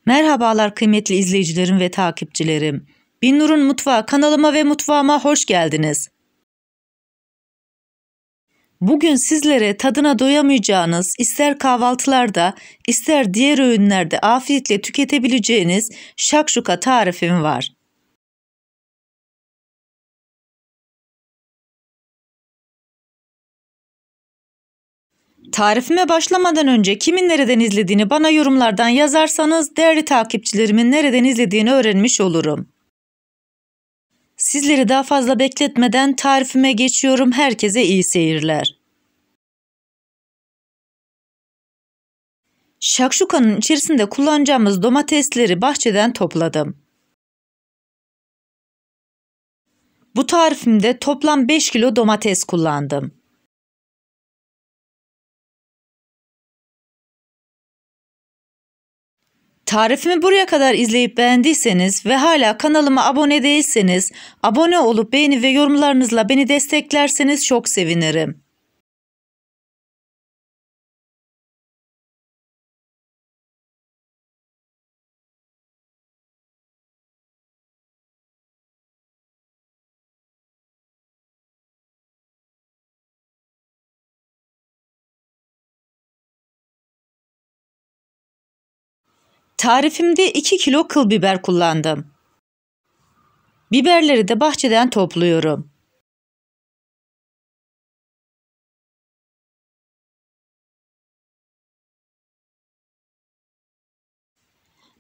Merhabalar kıymetli izleyicilerim ve takipçilerim. Binnur'un Mutfağı kanalıma ve mutfağıma hoş geldiniz. Bugün sizlere tadına doyamayacağınız, ister kahvaltılarda, ister diğer öğünlerde afiyetle tüketebileceğiniz şakşuka tarifim var. Tarifime başlamadan önce kimin nereden izlediğini bana yorumlardan yazarsanız değerli takipçilerimin nereden izlediğini öğrenmiş olurum. Sizleri daha fazla bekletmeden tarifime geçiyorum. Herkese iyi seyirler. Şakşukanın içerisinde kullanacağımız domatesleri bahçeden topladım. Bu tarifimde toplam 5 kilo domates kullandım. Tarifimi buraya kadar izleyip beğendiyseniz ve hala kanalıma abone değilseniz, abone olup beğeni ve yorumlarınızla beni desteklerseniz çok sevinirim. Tarifimde 2 kilo kıl biber kullandım. Biberleri de bahçeden topluyorum.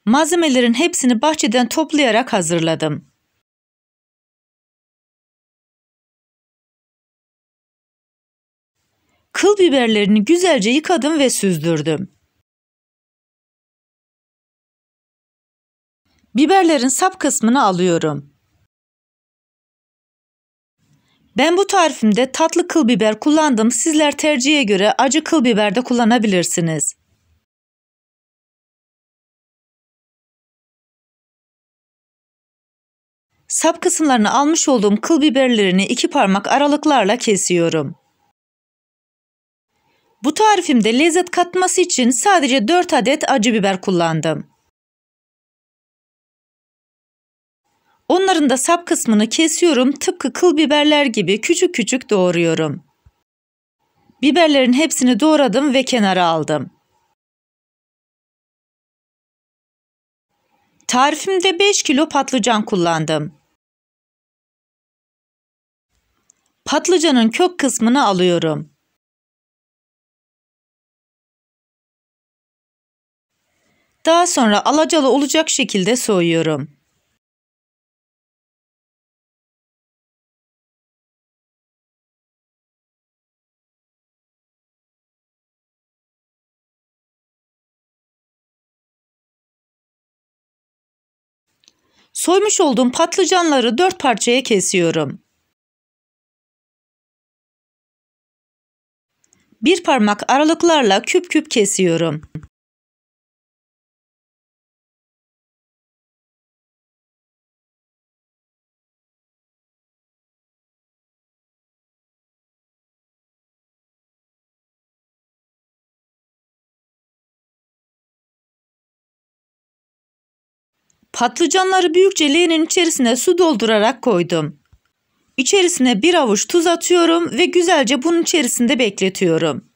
Malzemelerin hepsini bahçeden toplayarak hazırladım. Kıl biberlerini güzelce yıkadım ve süzdürdüm. Biberlerin sap kısmını alıyorum. Ben bu tarifimde tatlı kıl biber kullandım. Sizler tercihe göre acı kıl biber de kullanabilirsiniz. Sap kısımlarını almış olduğum kıl biberlerini 2 parmak aralıklarla kesiyorum. Bu tarifimde lezzet katması için sadece 4 adet acı biber kullandım. Onların da sap kısmını kesiyorum, tıpkı kıl biberler gibi küçük küçük doğruyorum. Biberlerin hepsini doğradım ve kenara aldım. Tarifimde 5 kilo patlıcan kullandım. Patlıcanın kök kısmını alıyorum. Daha sonra alacalı olacak şekilde soyuyorum. Soymuş olduğum patlıcanları 4 parçaya kesiyorum. Bir parmak aralıklarla küp küp kesiyorum. Patlıcanları büyükçe leğenin içerisine su doldurarak koydum. İçerisine bir avuç tuz atıyorum ve güzelce bunun içerisinde bekletiyorum.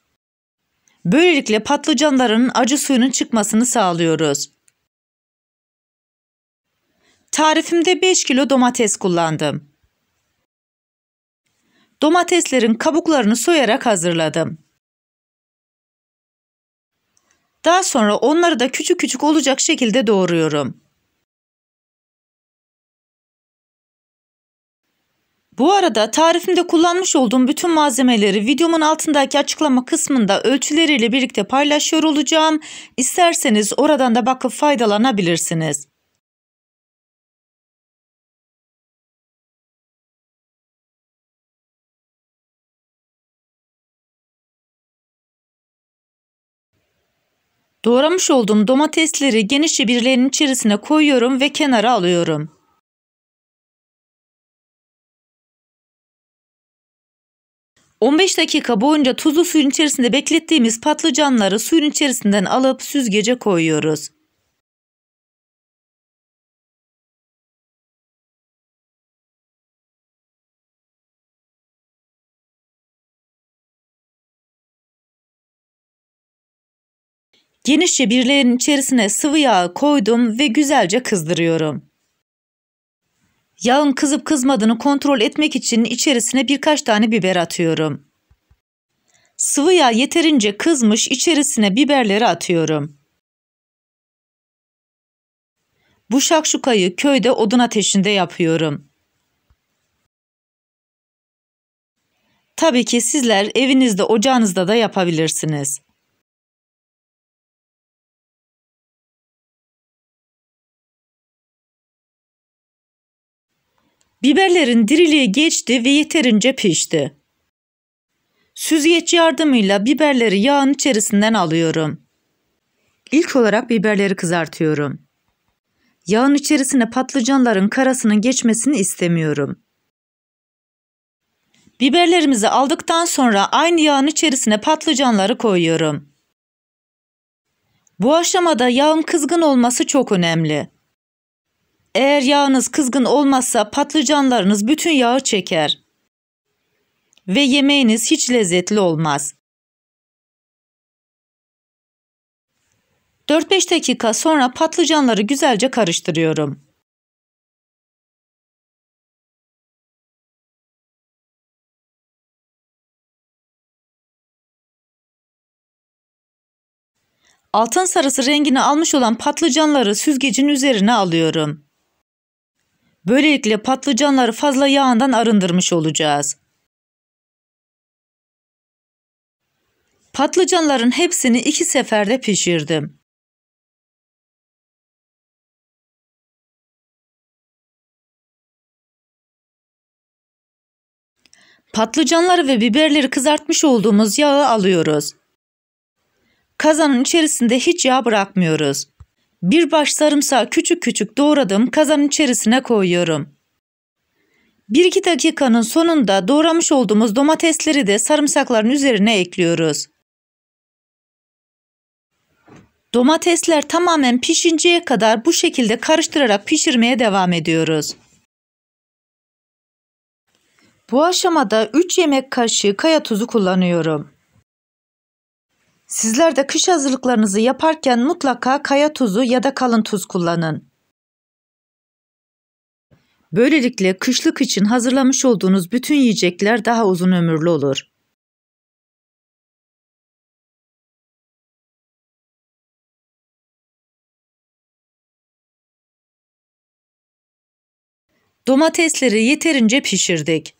Böylelikle patlıcanların acı suyunun çıkmasını sağlıyoruz. Tarifimde 5 kilo domates kullandım. Domateslerin kabuklarını soyarak hazırladım. Daha sonra onları da küçük küçük olacak şekilde doğruyorum. Bu arada tarifimde kullanmış olduğum bütün malzemeleri videomun altındaki açıklama kısmında ölçüleriyle birlikte paylaşıyor olacağım. İsterseniz oradan da bakıp faydalanabilirsiniz. Doğramış olduğum domatesleri genişçe bir leğenin içerisine koyuyorum ve kenara alıyorum. 15 dakika boyunca tuzlu suyun içerisinde beklettiğimiz patlıcanları suyun içerisinden alıp süzgece koyuyoruz. Genişçe bir leğenin içerisine sıvı yağ koydum ve güzelce kızdırıyorum. Yağın kızıp kızmadığını kontrol etmek için içerisine birkaç tane biber atıyorum. Sıvı yağ yeterince kızmış, içerisine biberleri atıyorum. Bu şakşukayı köyde odun ateşinde yapıyorum. Tabii ki sizler evinizde, ocağınızda da yapabilirsiniz. Biberlerin diriliği geçti ve yeterince pişti. Süzgeç yardımıyla biberleri yağın içerisinden alıyorum. İlk olarak biberleri kızartıyorum. Yağın içerisine patlıcanların karasının geçmesini istemiyorum. Biberlerimizi aldıktan sonra aynı yağın içerisine patlıcanları koyuyorum. Bu aşamada yağın kızgın olması çok önemli. Eğer yağınız kızgın olmazsa patlıcanlarınız bütün yağı çeker ve yemeğiniz hiç lezzetli olmaz. 4-5 dakika sonra patlıcanları güzelce karıştırıyorum. Altın sarısı rengini almış olan patlıcanları süzgecin üzerine alıyorum. Böylelikle patlıcanları fazla yağından arındırmış olacağız. Patlıcanların hepsini 2 seferde pişirdim. Patlıcanları ve biberleri kızartmış olduğumuz yağı alıyoruz. Kazanın içerisinde hiç yağ bırakmıyoruz. Bir baş sarımsağı küçük küçük doğradım, kazanın içerisine koyuyorum. 1-2 dakikanın sonunda doğramış olduğumuz domatesleri de sarımsakların üzerine ekliyoruz. Domatesler tamamen pişinceye kadar bu şekilde karıştırarak pişirmeye devam ediyoruz. Bu aşamada 3 yemek kaşığı kaya tuzu kullanıyorum. Sizler de kış hazırlıklarınızı yaparken mutlaka kaya tuzu ya da kalın tuz kullanın. Böylelikle kışlık için hazırlamış olduğunuz bütün yiyecekler daha uzun ömürlü olur. Domatesleri yeterince pişirdik.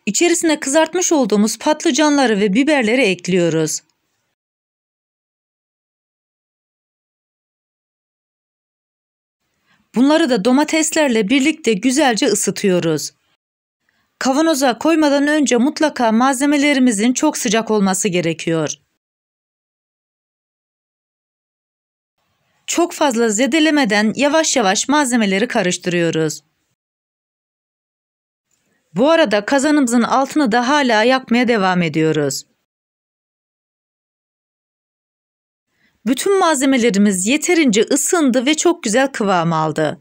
İçerisine kızartmış olduğumuz patlıcanları ve biberleri ekliyoruz. Bunları da domateslerle birlikte güzelce ısıtıyoruz. Kavanoza koymadan önce mutlaka malzemelerimizin çok sıcak olması gerekiyor. Çok fazla zedelemeden yavaş yavaş malzemeleri karıştırıyoruz. Bu arada kazanımızın altını da hala yakmaya devam ediyoruz. Bütün malzemelerimiz yeterince ısındı ve çok güzel kıvam aldı.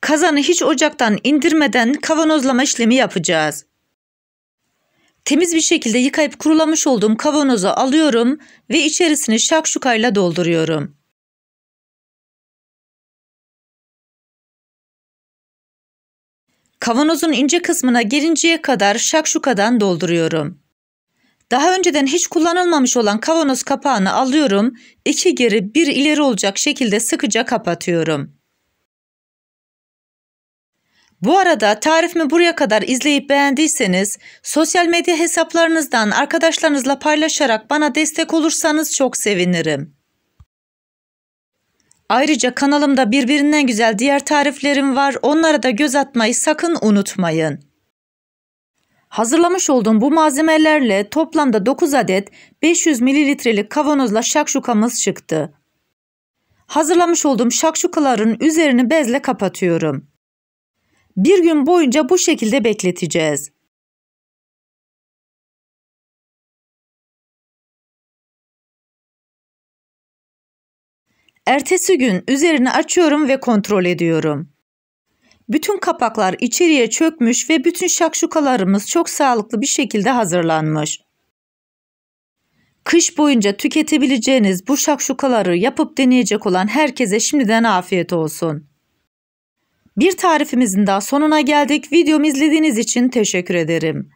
Kazanı hiç ocaktan indirmeden kavanozlama işlemi yapacağız. Temiz bir şekilde yıkayıp kurulamış olduğum kavanozu alıyorum ve içerisini şakşukayla dolduruyorum. Kavanozun ince kısmına gelinceye kadar şakşukadan dolduruyorum. Daha önceden hiç kullanılmamış olan kavanoz kapağını alıyorum, 2 geri 1 ileri olacak şekilde sıkıca kapatıyorum. Bu arada tarifimi buraya kadar izleyip beğendiyseniz sosyal medya hesaplarınızdan arkadaşlarınızla paylaşarak bana destek olursanız çok sevinirim. Ayrıca kanalımda birbirinden güzel diğer tariflerim var, onlara da göz atmayı sakın unutmayın. Hazırlamış olduğum bu malzemelerle toplamda 9 adet 500 mililitrelik kavanozla şakşukamız çıktı. Hazırlamış olduğum şakşukaların üzerini bezle kapatıyorum. Bir gün boyunca bu şekilde bekleteceğiz. Ertesi gün üzerini açıyorum ve kontrol ediyorum. Bütün kapaklar içeriye çökmüş ve bütün şakşukalarımız çok sağlıklı bir şekilde hazırlanmış. Kış boyunca tüketebileceğiniz bu şakşukaları yapıp deneyecek olan herkese şimdiden afiyet olsun. Bir tarifimizin daha sonuna geldik. Videomu izlediğiniz için teşekkür ederim.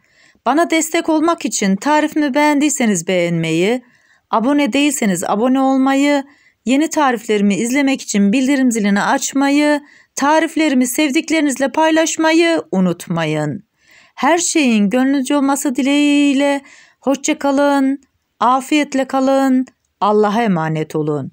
Bana destek olmak için tarifimi beğendiyseniz beğenmeyi, abone değilseniz abone olmayı, yeni tariflerimi izlemek için bildirim zilini açmayı, tariflerimi sevdiklerinizle paylaşmayı unutmayın. Her şeyin gönlünüzce olması dileğiyle hoşça kalın, afiyetle kalın, Allah'a emanet olun.